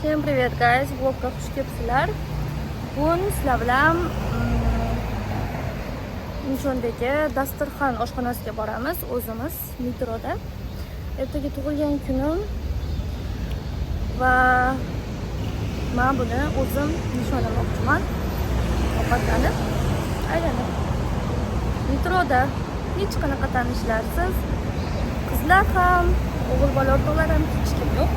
Всем привет, guys! Vlogga xush kelibsizlar. Bugun sizlar bilan Inchondagi Dasturxon oshxonasiga boramiz. O'zimiz metroda. Ertaga tug'ilgan kunim va men buni o'zim nishonlamoqchiman. Ovqatlanib, aylanib. Metroda hech qanaqa tanishlarsiz, qizlar ham, o'g'il bola o'rtoqlar ham hech kim yo'q.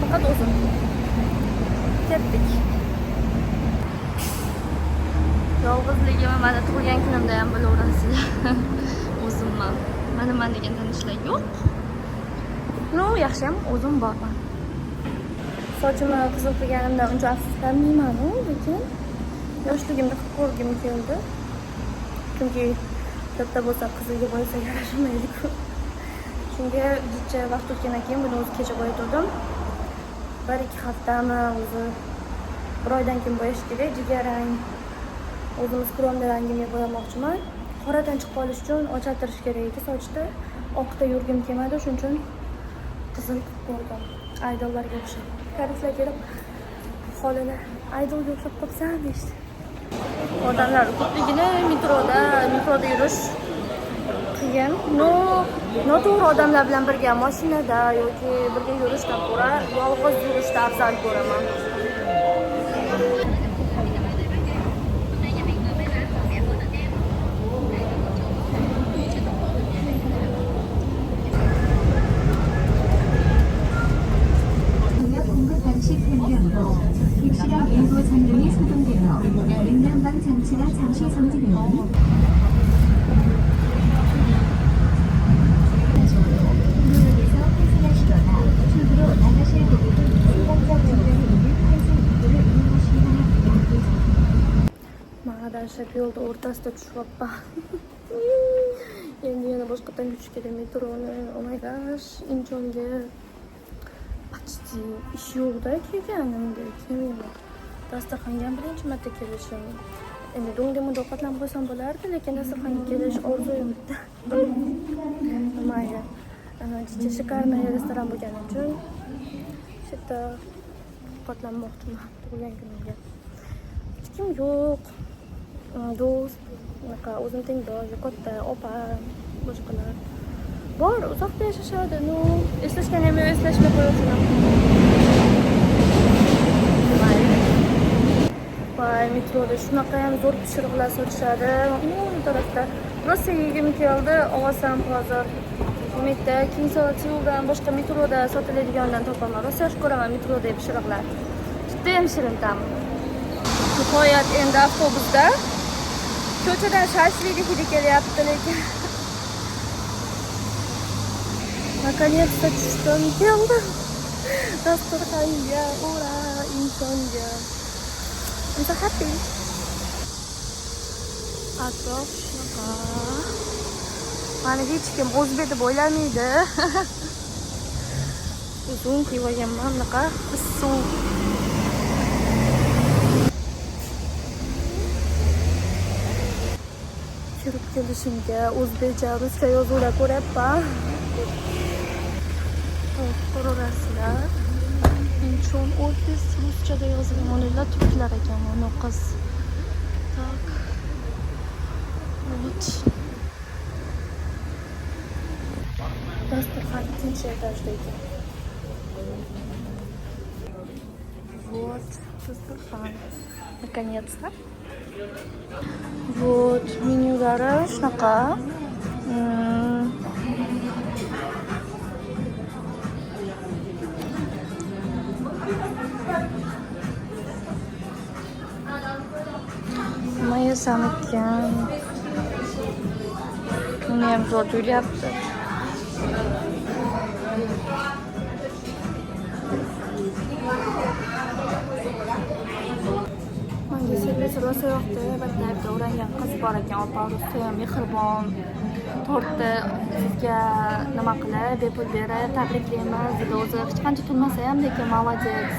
Faqat o'zim. Ketdik. Yolg'izligimni mana tug'ilgan kunimda ham bilaverasizlar. O'zimman. Mana degan tanishlar yo'q. No, yaxshiyam o'zim borman. Sochimni qizil qilganimdan uncha afsuslanmayman, lekin yoshligimda qilib ko'rgim keldi. Chunki katta bo'lsa qizilga bo'yasa yarashmaydi-ku. Shunga necha vaqt o'tgandan keyin buni o'zi kecha bo'yatdim. 1-2 haftami o'zi, bir oydan keyin bo'yash kerak. Jigarrang o'zimiz kromli rangimga bo'yamoqchiman. Qoradan chiqib qolish uchun ochartirish kerak edi sochda. Oqda yurgim kelmadi, shuning uchun qizil qilib ko'rdim. Aydollarga o'xshab. Kariflar kelib, xolalar aydolga o'xshab qolsan deydi. Odamlar ko'pligini metroda yurish qiyin. Noto'g'ri odamlar bilan birga mashinada yoki birga yurishdan ko'ra yolg'iz yurishni afzal ko'raman. 객실의 일부 전등이 소동되어 냉난방 장치가 잠시 정지됩니다. 문에서 폐쇄하시거나 출구로 나가실 고객은 승강장 주변에 있는 폐쇄 입구를 이용하시기 바랍니다. Ma'adashib yo'lda o'rtasida tushyapman. Endi yana boshqatdan yurish kerak metroni. Oh my gosh, Inchonga почти ish yo'qda kelganimda. Dasturxonga ham birinchi marta kelishim. Endi do'ngda ovqatlanib qo'ysam bo'lardi, lekin dasturxonga kelish orzuyimda. Mayli. Juda shikarniy restoran bo'lgani uchun shu yerda ovqatlanmoqchiman tug'ilgan kunimga. Hech kim yo'q. Do'st, o'zim tengdosh, katta opa, boshqalar bor, uzoqda yashashadi. Eslashgan ham eslashmay qo'yaman. Voy, metroda shunaqa ham zo'r pishiriqlar sotishadi. U tarafda rosa yegim keldi, olsam hozir. Umidda King Salatidan boshqa metroda sotiladigandan topaman. Rosa yaxshi ko'raman metrodagi pishiriqlar. Juda ham shirin ta'm. Nihoyat endi avtobusda ko'chadan shashlik hidi kelyapti, lekin наконец-то tushdim, keldim. Dasturxonga, ura, Inchonga. I'm so happy. Atrof shunaqa. Mana hech kim o'zbek deb o'ylamaydi. Uzun kiyib olganman, bunaqa issiq. Kirib kelishimga o'zbekcha, ruscha yozuvlar ko'ryapman. Ko'rasizlar. Inchon ofis ruschada yozilgan. Ular turklar ekan, mana qiz. Tak. Вот. Dasturxon ikkinchi etajda ekan. Вот, dasturxon. Наконец-то. Вот, menyulari shunaqa. Mayasam ekan. Uni ham zo'r tuyulyapti. Menga servis rosa yoqdi. Batnayda o'rangan qiz bor ekan, opa rosa ham mehribon. Tortni sizga nima qilib, bepul berib, tabriklaymiz dedi. O'zi hech qancha turmasa ham, lekin молодец.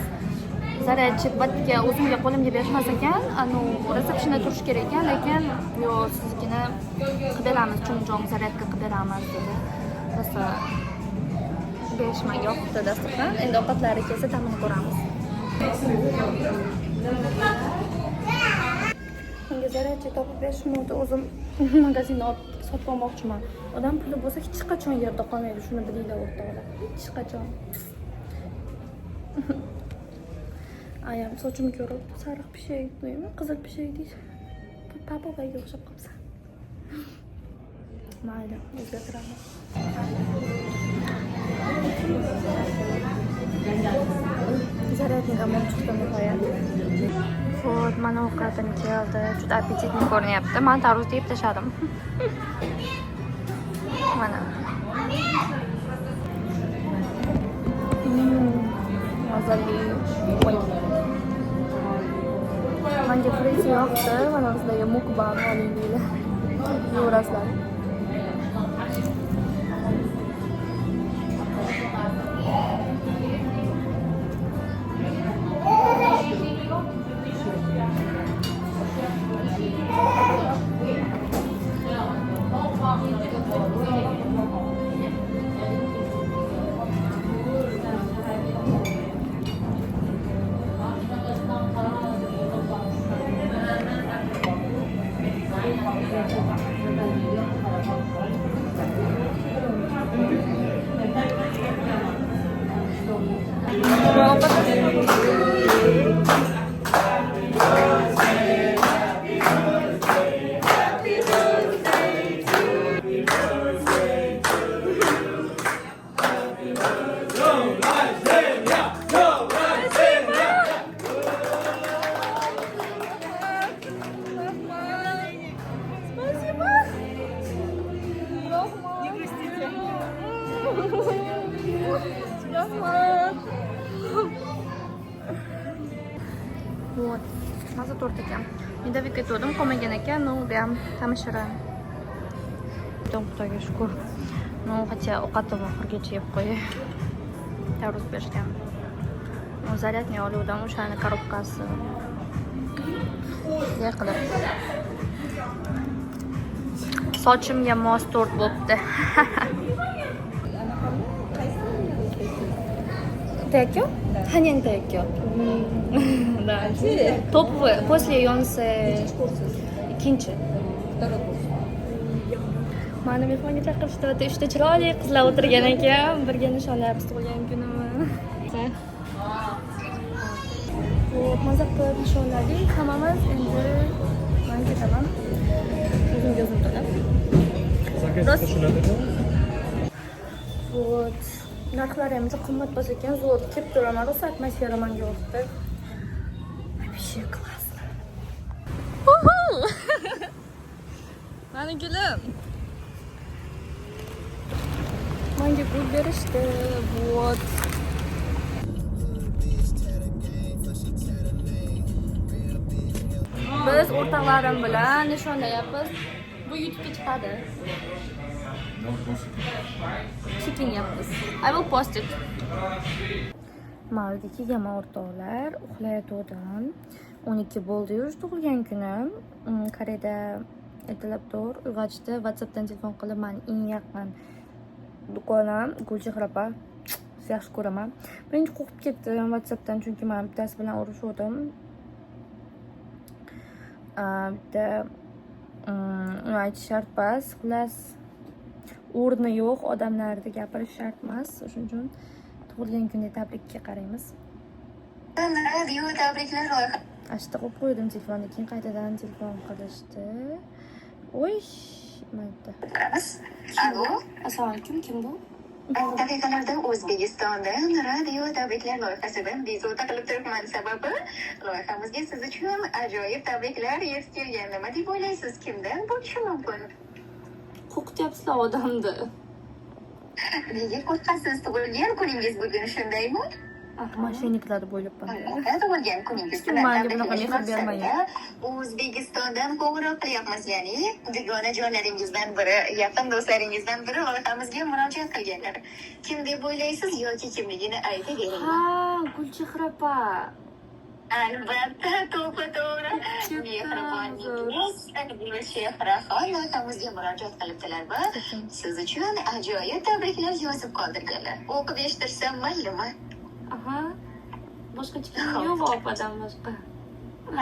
Zaryadchik batga o'zimga qo'limga bermas ekan, resepsiyonda turish kerak ekan, lekin yo'q, siznikini qilib beramiz, chunjong zaryadka qilib beramiz dedi. Rosa berishmaga yoqdi dasturxon. Endi ovqatlari kelsa ta'min ko'ramiz. Menga zaryadchi topib berishmadi. O'zim magazinda sotib olmoqchiman. Odam puli bo'lsa hech qachon yerda qolmaydi. Shuni bilinglar o'rtoqlar. Hech qachon. Ayam sochimni ko'rib, sariq pishak deymi, qizil pishak deydi. Papaga o'xshab qolsa. Mayli, o'zgartiraman. Zaryadnik ham chiqdi nihoyat. Xo'p, mana ovqatim keldi. Juda apetitli ko'rinyapti. Men tarvuz yeb tashladim. Mana. Mazali. Menga frizi yoqdi. Mana sizlarga mukbang oling deydi. Yo'raslar. Вот. Mazza tort ekan. Medovika to'dim qolmagan ekan, ну ham tamashira. Xudoga shukr. Ну, хотя ovqatni oxirigacha yeb qo'yay. Tarvuz berishgan. Zaryadni oluvdim, o'shani korobkasi. Bunday qilib. Sochimga mos tort bo'libdi. Текё? Ханен текё. Да. Топовый. После Йонсе. Ikkinchi. Mani mehmonga chaqirishdi. Uchta chiroyli qizlar o'tirgan ekan. Birga nishonlayapmiz tug'ilgan kunimni. Xo'p, mazza qilib nishonladik. Hammamiz endi men ketaman. O'zimga o'zim to'lab. Вот. Narxlar ham juda qimmatbaho ekan, zo'r kelib turaman. Rosa atmosfera menga yoqdi. Вообще классно. Mani gulim. Menga gul berishdi. Вот. Biz o'rtoqlarim bilan nishonlayapmiz. Bu YouTube'ga chiqadi. Chekinyapmiz. I will post it. Maldiki yama o'rtoqlar, uxlayotgandim. 12 bo'ldi-yu tug'ilgan kunim. Koreyada ertalab tur uyg'otishdi. WhatsAppdan telefon qilib, men eng yaqin do'konim Gulchehra. Yaxshi ko'raman. Birinchi qo'rqib ketdim WhatsAppdan, chunki men bittasi bilan urushdim. Bitta uni aytish shart emas. Xullas o'rni yo'q, odamlarga gapirish shart emas. Shuning uchun tug'ilgan kunga tabrikka qaraymiz. Radio tabriklar loyiha. Ashta qo'yib qo'ydim telefonni, keyin qaytadan telefon qilishdi. Oy, mayda. Alo, Assalomu alaykum, kim bu? daqiqalarda O'zbekistonda radio tabriklar loyihasidan bezovta qilib turibman. Sababi loyihamizga siz uchun ajoyib tabriklar yetib kelgan. Nima deb o'ylaysiz, kimdan bo'lishi mumkin? Qo'rqityapsizlar odamni. Nega qo'rqasiz? Tug'ilgan kuningiz bugun, shundaymi? Mashinniklar bo'lyapman. Tug'ilgan kuningiz bilan tabriklashmoqda O'zbekistondan qo'ng'iroq qilyapmiz. Ya'ni begona jonlaringizdan biri, yaqin do'stlaringizdan biri loyihamizga murojaat qilganlar. Kim deb o'ylaysiz yoki kimligini aytib bering. Ha, Gulchehra. Albatta, to'g'ri. Mehriboningiz Gulchehra loyihamizga murojaat qilibdilar va siz uchun ajoyib tabriklar yozib qoldirganlar. O'qib eshittirsam maylimi? Aha. boshqa chiqim yo'q opadan boshqa.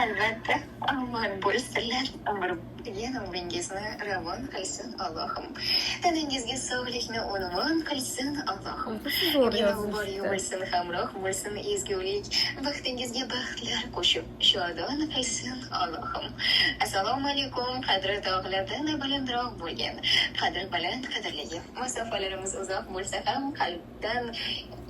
Albatta, omon bo'lsinlar. Umringizni ravon qilsin Allohim. Tanangizga sog'likni unvon qilsin Allohim. Bor bo'lsin, hamroh bo'lsin ezgulik. Baxtingizga baxtlar qo'shib shodon qilsin Allohim. Assalomu alaykum. Qadri tog'lardan balandroq bo'lgan, qadri baland qadrligi. Masofalarimiz uzoq bo'lsa ham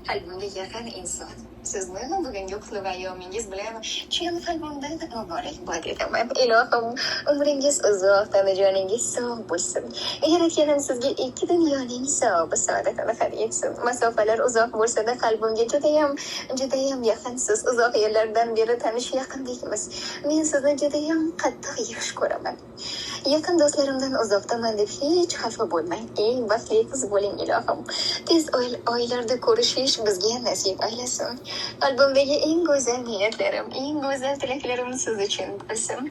qalbimga yaqin inson. Sizni bugungi qutlug' ayyomingiz bilan chin qalbimdan muborakbod etaman. Ilohim, umringiz uzoq, tanajoningiz sog' bo'lsin. Yaratganim sizga ikki dunyoning savobi saodatini hadya etsin. Masofalar uzoq bo'lsa-da, qalbimga judayam yaqinsiz. Uzoq yillardan beri tanish yaqindikmiz. Men sizni judayam qattiq yaxshi ko'raman. Yaqin do'stlarimdan uzoqdaman deb hech xafa bo'lmang. Eng baxtli qiz bo'ling ilohim. Tez oylarda ko'rishish bizga nasib aylasin. Qalbimdagi eng go'zal niyatlarim, eng go'zal tilaklarim siz uchun bo'lsin.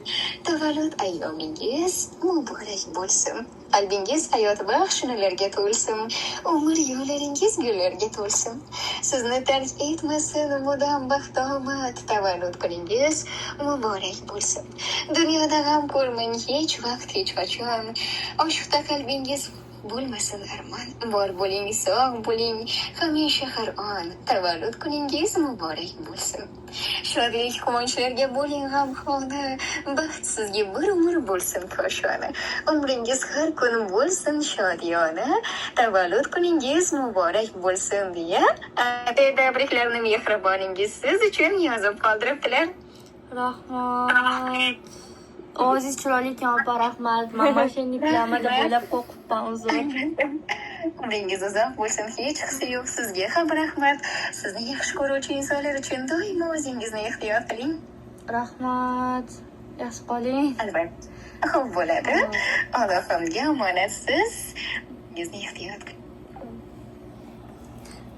Tavallud ayyomingiz muborak bo'lsin. Qalbingiz hayot baxshinalarga to'lsin. Umr yo'llaringiz gullarga to'lsin. Sizni tark etmasin mudom baxtomad. Tavallud kuningiz muborak bo'lsin. Dunyoda g'am ko'rmang hech vaqt, hech qachon. Oshiqda qalbingiz bo'lmasin armon. Bor bo'ling, sog' bo'ling, hamisha har on. Tavallud kuningiz muborak bo'lsin. Shodlik, quvonchlarga bo'ling g'amxona. Baxt sizga bir umr bo'lsin koshona. Umringiz har kun bo'lsin shodiyona. Tavallud kuningiz muborak bo'lsin deya tabriklarni mehriboningiz siz uchun yozib qoldiribdilar. Rahmat. Oziz chiroyli ekan opa, rahmat. Men mashinani plamada bo'ylab qo'rqibman, uzr. Umringiz uzoq bo'lsin, hech hisi yo'q. Sizga ham rahmat. Sizni yaxshi ko'ruvchi insonlar uchun doimo o'zingizni ehtiyot qiling. Rahmat. Yaxshi qoling. Albatta. Xo'p bo'ladi. Allohimga omonatsiz. O'zingizni ehtiyot qiling.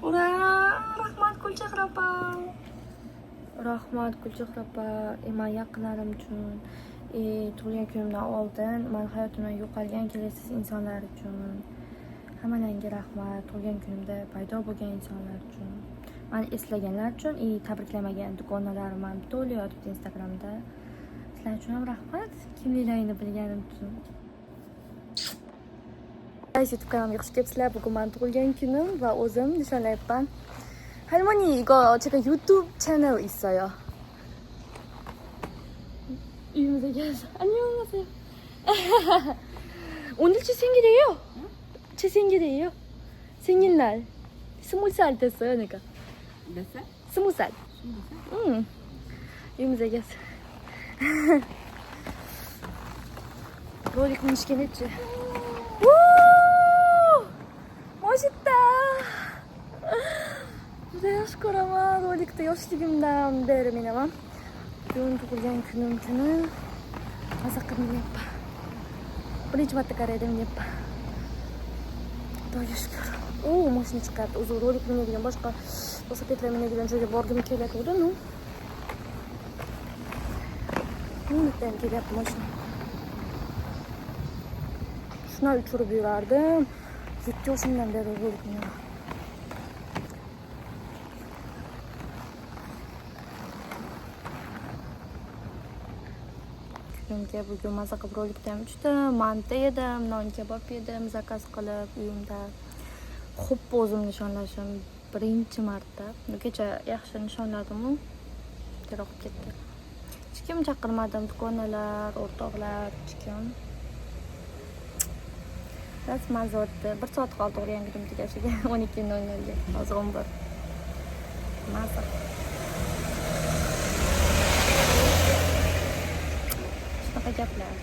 Ura! Rahmat Gulchehra opa. Rahmat Gulchehra opa. Men yaqinlarim uchun tug'ilgan kunimdan oldin men hayotimdan yo'qolgan kelesiz insonlar uchun hammalaringga rahmat. Tug'ilgan kunimda paydo bo'lgan insonlar uchun, meni eslaganlar uchun, tabriklamagan dugonalarim ham bitta o'layotibdi Instagramda. Sizlar uchun ham rahmat, kimliklaringni bilganim uchun. YouTube kanalimga xush kelibsizlar. Bugun men tug'ilgan kunim va o'zim nishonlayapman. 할머니 이거 제가 유튜브 채널 있어요. 유명세계에서 안녕하세요. 오늘 제 생일이에요. 제 생일이에요. 생일날 20살 됐어요, 그러니까. 몇 살? 20살. 20살? 응. 유명세계에서. 로리 공시긴 했지. 오! 멋있다. juda yaxshi ko'raman. Rolikda yoshligimdan beri minaman. Bugun tug'ilgan kunim kuni maza qilmayapman. Birinchi marta Koreyada minaman. Xudoga shukr. Mashina chiqardi. O'zi rolik minadigan boshqa velosipedlar minadigan joyga borgim kelayotgandi. Minutdan kelyapti mashina. Shuni uchirib yurardim. 7 yoshimdan beri rolik minaman. Bugun maza qilib rolikda ham tushdim, manta yedim, non kabob yedim, zakaz qilib uyimda. Xo'p, o'zim nishonlashim birinchi marta. Kecha yaxshi nishonladim-ku, teroq ketdi. Hech kim chaqirmadim, dugonalar, o'rtoqlar, hech kim. Bas maza o'tdi. 1 soat qoldi tug'ilgan kunim tugashiga. 12:00 ga. Hozir 11. Maza. Shunaqa gaplar.